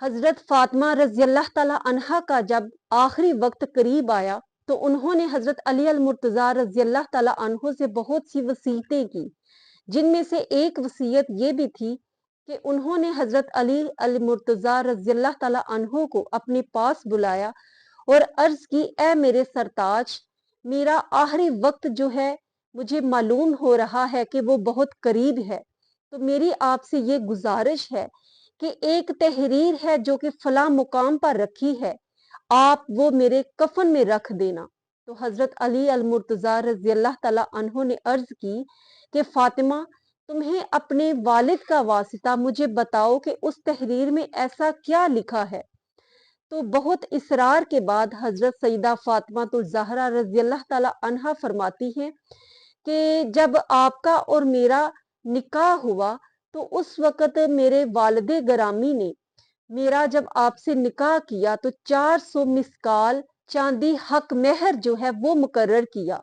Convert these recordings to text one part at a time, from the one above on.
حضرت فاطمہ رضی اللہ تعالی عنہا کا جب آخری وقت قریب آیا تو انہوں نے حضرت علی المرتضیٰ رضی اللہ تعالی عنہ سے بہت سی وصیتیں کی، جن میں سے ایک وصیت یہ بھی تھی کہ انہوں نے حضرت علی المرتضیٰ رضی اللہ تعالی عنہ کو اپنے پاس بلایا اور عرض کی، اے میرے سرتاج، میرا آخری وقت جو ہے مجھے معلوم ہو رہا ہے کہ وہ بہت قریب ہے، تو میری آپ سے یہ گزارش ہے کہ ایک تحریر ہے جو کہ فلاں مقام پر رکھی ہے، آپ وہ میرے کفن میں رکھ دینا۔ تو حضرت علی المرتضیٰ رضی اللہ تعالی عنہ نے عرض کی کہ فاطمہ، تمہیں اپنے والد کا واسطہ مجھے بتاؤ کہ اس تحریر میں ایسا کیا لکھا ہے۔ تو بہت اصرار کے بعد حضرت سیدہ فاطمہ الزہرا رضی اللہ تعالی عنہا فرماتی ہیں کہ جب آپ کا اور میرا نکاح ہوا تو اس وقت میرے والد گرامی نے میرا جب آپ سے نکاح کیا تو 400 مسکال چاندی حق مہر جو ہے وہ مقرر کیا۔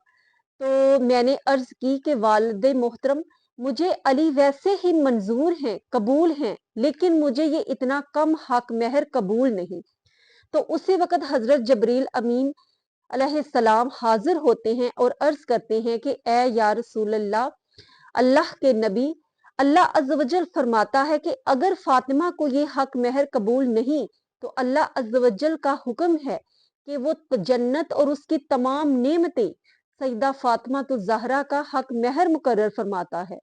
تو میں نے عرض کی کہ والد محترم، مجھے علی ویسے ہی منظور ہیں، قبول ہیں، لیکن مجھے یہ اتنا کم حق مہر قبول نہیں۔ تو اسی وقت حضرت جبریل امین علیہ السلام حاضر ہوتے ہیں اور عرض کرتے ہیں کہ اے یا رسول اللہ، اللہ کے نبی، اللہ عز و جل فرماتا ہے کہ اگر فاطمہ کو یہ حق مہر قبول نہیں تو اللہ عز و جل کا حکم ہے کہ وہ جنت اور اس کی تمام نعمتیں سیدہ فاطمہ الزہرا کا حق مہر مقرر فرماتا ہے۔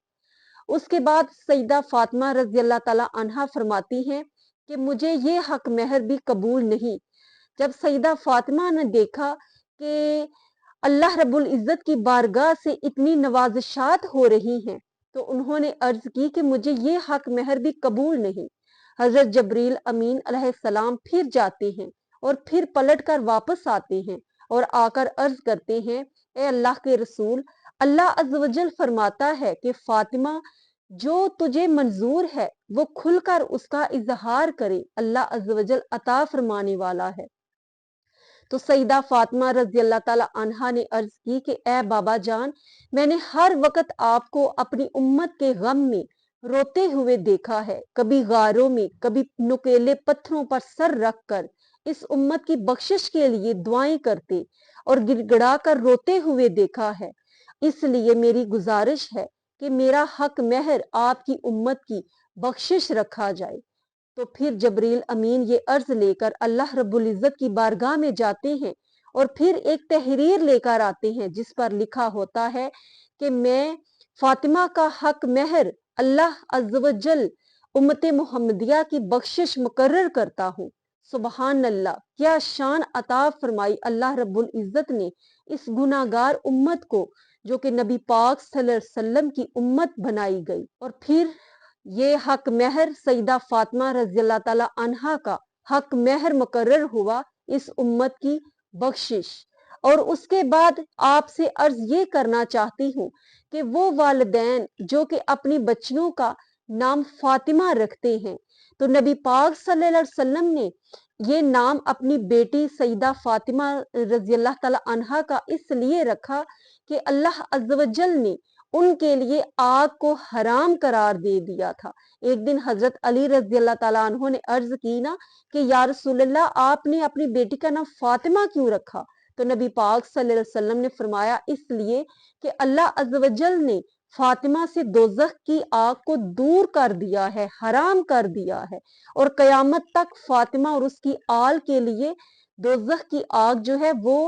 اس کے بعد سیدہ فاطمہ رضی اللہ تعالی عنہا فرماتی ہیں کہ مجھے یہ حق مہر بھی قبول نہیں۔ جب سیدہ فاطمہ نے دیکھا کہ اللہ رب العزت کی بارگاہ سے اتنی نوازشات ہو رہی ہیں تو انہوں نے عرض کی کہ مجھے یہ حق مہر بھی قبول نہیں۔ حضرت جبریل امین علیہ السلام پھر جاتے ہیں اور پھر پلٹ کر واپس آتے ہیں اور آ کر عرض کرتے ہیں، اے اللہ کے رسول، اللہ عز و جل فرماتا ہے کہ فاطمہ جو تجھے منظور ہے وہ کھل کر اس کا اظہار کرے، اللہ عز و جل عطا فرمانے والا ہے۔ تو سیدہ فاطمہ رضی اللہ تعالی عنہا نے عرض کی کہ اے بابا جان، میں نے ہر وقت آپ کو اپنی امت کے غم میں روتے ہوئے دیکھا ہے، کبھی غاروں میں، کبھی نکیلے پتھروں پر سر رکھ کر اس امت کی بخشش کے لیے دعائیں کرتے اور گڑ گڑا کر روتے ہوئے دیکھا ہے۔ اس لیے میری گزارش ہے کہ میرا حق مہر آپ کی امت کی بخشش رکھا جائے۔ تو پھر جبریل امین یہ عرض لے کر اللہ رب العزت کی بارگاہ میں جاتے ہیں اور پھر ایک تحریر لے کر آتے ہیں جس پر لکھا ہوتا ہے کہ میں فاطمہ کا حق مہر اللہ عز و جل امت محمدیہ کی بخشش مقرر کرتا ہوں۔ سبحان اللہ، کیا شان عطا فرمائی اللہ رب العزت نے اس گناہگار امت کو جو کہ نبی پاک صلی اللہ علیہ وسلم کی امت بنائی گئی۔ اور پھر یہ حق مہر سیدہ فاطمہ رضی اللہ تعالی عنہا کا حق مہر مقرر ہوا اس امت کی بخشش۔ اور اس کے بعد آپ سے عرض یہ کرنا چاہتی ہوں کہ وہ والدین جو کہ اپنی بچیوں کا نام فاطمہ رکھتے ہیں، تو نبی پاک صلی اللہ علیہ وسلم نے یہ نام اپنی بیٹی سیدہ فاطمہ رضی اللہ تعالی عنہا کا اس لیے رکھا کہ اللہ عز و جل نے ان کے لیے آگ کو حرام قرار دے دیا تھا۔ ایک دن حضرت علی رضی اللہ تعالیٰ عنہ نے عرض کی نا کہ یا رسول اللہ، آپ نے اپنی بیٹی کا نام فاطمہ کیوں رکھا؟ تو نبی پاک صلی اللہ علیہ وسلم نے فرمایا، اس لیے کہ اللہ عز و جل نے فاطمہ سے دوزخ کی آگ کو دور کر دیا ہے، حرام کر دیا ہے، اور قیامت تک فاطمہ اور اس کی آل کے لیے دوزخ کی آگ جو ہے وہ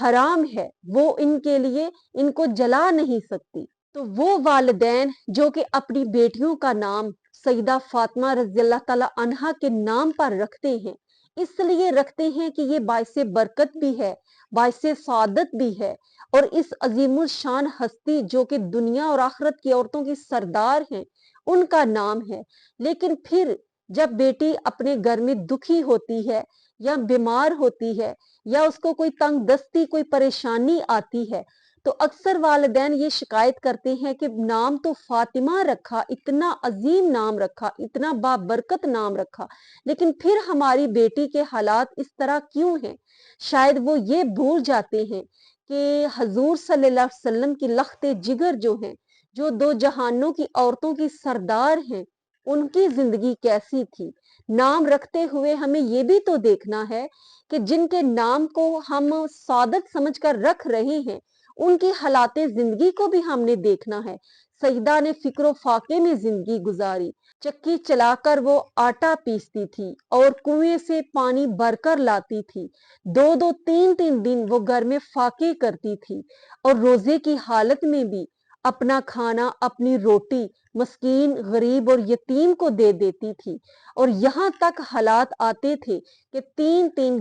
حرام ہے، وہ ان کے لیے ان کو جلا نہیں سکتی۔ تو وہ والدین جو کہ اپنی بیٹیوں کا نام سیدہ فاطمہ رضی اللہ تعالی عنہا کے نام پر رکھتے ہیں، اس لیے رکھتے ہیں کہ یہ باعث برکت بھی ہے، باعث سعادت بھی ہے، اور اس عظیم الشان ہستی جو کہ دنیا اور آخرت کی عورتوں کی سردار ہیں ان کا نام ہے۔ لیکن پھر جب بیٹی اپنے گھر میں دکھی ہوتی ہے یا بیمار ہوتی ہے یا اس کو کوئی تنگ دستی، کوئی پریشانی آتی ہے، تو اکثر والدین یہ شکایت کرتے ہیں کہ نام تو فاطمہ رکھا، اتنا عظیم نام رکھا، اتنا بابرکت نام رکھا، لیکن پھر ہماری بیٹی کے حالات اس طرح کیوں ہیں؟ شاید وہ یہ بھول جاتے ہیں کہ حضور صلی اللہ علیہ وسلم کی لخت جگر جو ہیں، جو دو جہانوں کی عورتوں کی سردار ہیں، ان کی زندگی کیسی تھی۔ نام رکھتے ہوئے ہمیں یہ بھی تو دیکھنا ہے کہ جن کے نام کو ہم سعادت سمجھ کر رکھ رہے ہیں ان کی حالات زندگی کو بھی ہم نے دیکھنا ہے۔ سیدہ نے فکر و فاقے میں زندگی گزاری، چکی چلا کر وہ آٹا پیستی تھی اور کنویں سے پانی بھر کر لاتی تھی، 2 2 3 3 دن وہ گھر میں فاقے کرتی تھی اور روزے کی حالت میں بھی اپنا کھانا، اپنی روٹی مسکین، غریب اور یتیم کو دے دیتی تھی، اور یہاں تک حالات آتے تھے کہ 3 3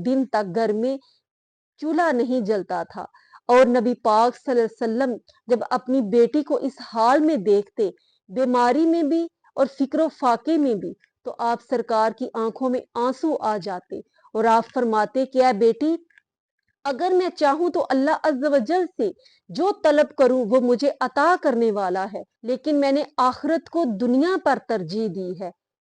دن تک گھر میں چولہا نہیں جلتا تھا۔ اور نبی پاک صلی اللہ علیہ وسلم جب اپنی بیٹی کو اس حال میں دیکھتے، بیماری میں بھی اور فکر و فاقے میں بھی، تو آپ سرکار کی آنکھوں میں آنسو آ جاتے اور آپ فرماتے کہ اے بیٹی، اگر میں چاہوں تو اللہ عز و جل سے جو طلب کروں وہ مجھے عطا کرنے والا ہے، لیکن میں نے آخرت کو دنیا پر ترجیح دی ہے۔